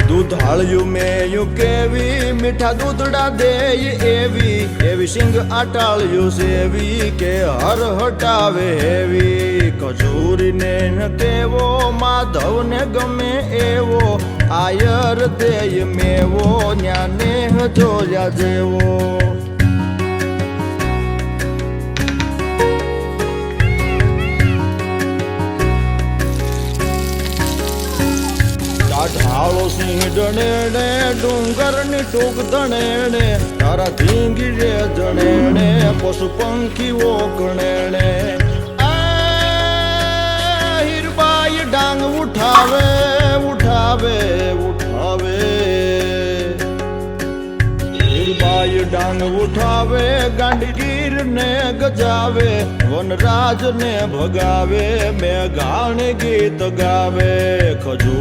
દૂધાળ્યું મેયું કેવી મીઠા દૂધડા દેય એવી સિંગ આટાળ્યું સેવી કે હર હટાવે હેવી કચૂરીને ન કેવો માધવને ગમે એવો આયર દેય મેવો ન્યાને જોયા જેવો ઢાળો સિંહ ડણેણે ડુંગરની ટૂંક ધણેણે તારા ધીંગી રે જણેણે પશુ પંખીઓ કણેણે હીરબાઈ ડાંગ ઉઠાવે ઉઠાવે ઉઠાવે હીરબાઈ ડાંગ ઉઠાવે ગાંડીગીર ને ગજાવે વનરાજ ને ભગાવે મેઘાણ ગીત ગાવે ખજૂર